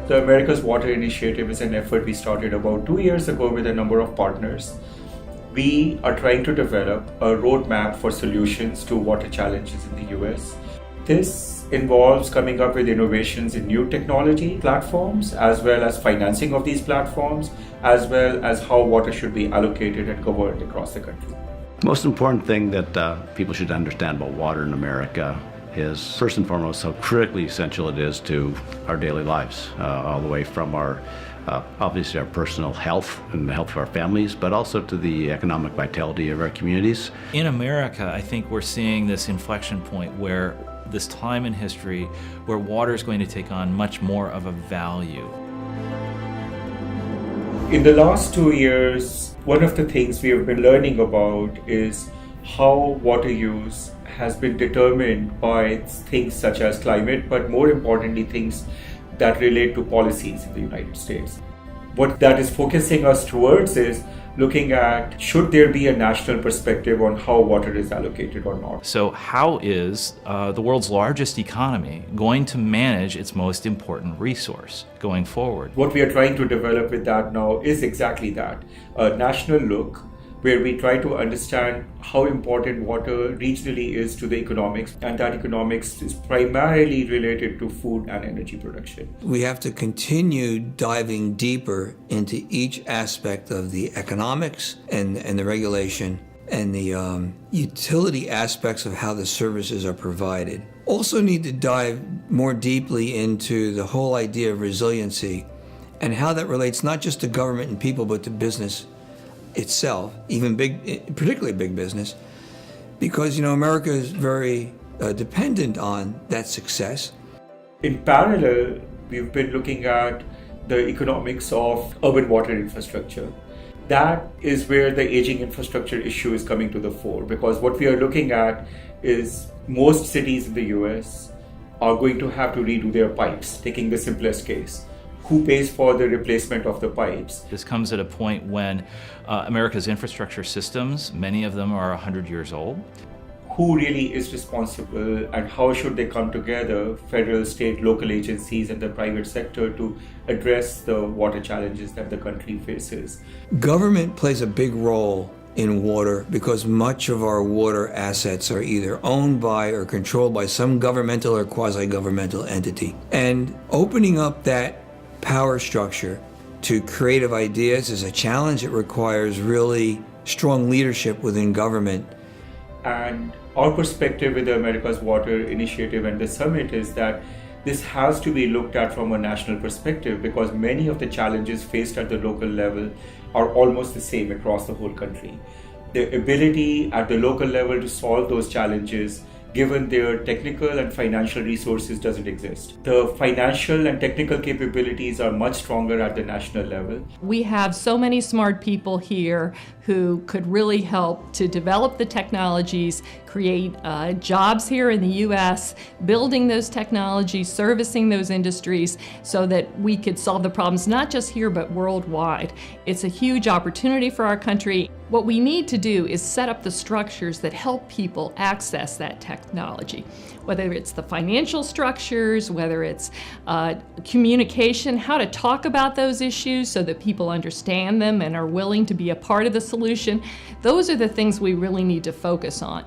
The America's Water Initiative is an effort we started about 2 years ago with a number of partners. We are trying to develop a roadmap for solutions to water challenges in the US. This involves coming up with innovations in new technology platforms, as well as financing of these platforms, as well as how water should be allocated and governed across the country. The most important thing that people should understand about water in America is, first and foremost, how critically essential it is to our daily lives, all the way from our obviously our personal health and the health of our families, but also to the economic vitality of our communities. In America, I think we're seeing this inflection point where this time in history where water is going to take on much more of a value. In the last 2 years, one of the things we have been learning about is how water use has been determined by things such as climate, but more importantly, things that relate to policies in the United States. What that is focusing us towards is looking at, should there be a national perspective on how water is allocated or not? So how is the world's largest economy going to manage its most important resource going forward? What we are trying to develop with that now is exactly that, a national look where we try to understand how important water regionally is to the economics, and that economics is primarily related to food and energy production. We have to continue diving deeper into each aspect of the economics and the regulation and the utility aspects of how the services are provided. Also need to dive more deeply into the whole idea of resiliency and how that relates not just to government and people, but to business itself, even particularly big business, because America is very dependent on that success. In parallel, we've been looking at the economics of urban water infrastructure. That is where the aging infrastructure issue is coming to the fore, because what we are looking at is most cities in the US are going to have to redo their pipes, taking the simplest case. Who pays for the replacement of the pipes? This comes at a point when America's infrastructure systems, many of them are 100 years old. Who really is responsible, and how should they come together, federal, state, local agencies and the private sector, to address the water challenges that the country faces? Government plays a big role in water because much of our water assets are either owned by or controlled by some governmental or quasi-governmental entity. And opening up that power structure to creative ideas is a challenge. It requires really strong leadership within government. And our perspective with the America's Water Initiative and the summit is that this has to be looked at from a national perspective, because many of the challenges faced at the local level are almost the same across the whole country. The ability at the local level to solve those challenges, given their technical and financial resources, doesn't exist. The financial and technical capabilities are much stronger at the national level. We have so many smart people here who could really help to develop the technologies, create jobs here in the US, building those technologies, servicing those industries so that we could solve the problems not just here but worldwide. It's a huge opportunity for our country. What we need to do is set up the structures that help people access that technology, whether it's the financial structures, whether it's communication, how to talk about those issues so that people understand them and are willing to be a part of the solution. Those are the things we really need to focus on.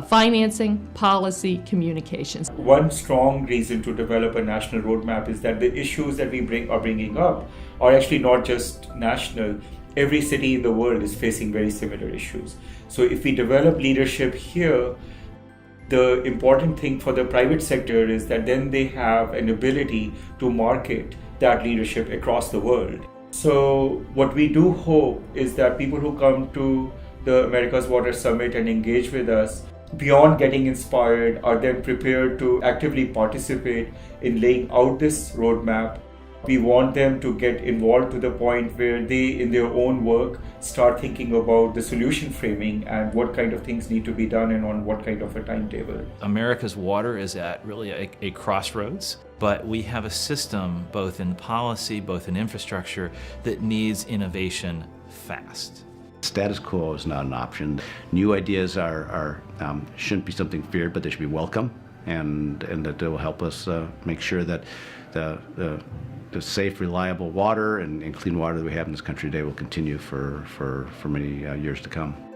Financing, policy, communications. One strong reason to develop a national roadmap is that the issues that we are bringing up are actually not just national. Every city in the world is facing very similar issues. So if we develop leadership here, the important thing for the private sector is that then they have an ability to market that leadership across the world. So what we do hope is that people who come to the America's Water Summit and engage with us, beyond getting inspired, are then prepared to actively participate in laying out this roadmap. We want them to get involved to the point where they, in their own work, start thinking about the solution framing and what kind of things need to be done and on what kind of a timetable. America's water is at really a crossroads, but we have a system, both in policy, both in infrastructure, that needs innovation fast. Status quo is not an option. New ideas shouldn't be something feared, but they should be welcome, and that they will help us make sure that the the safe, reliable water and clean water that we have in this country today will continue for many years to come.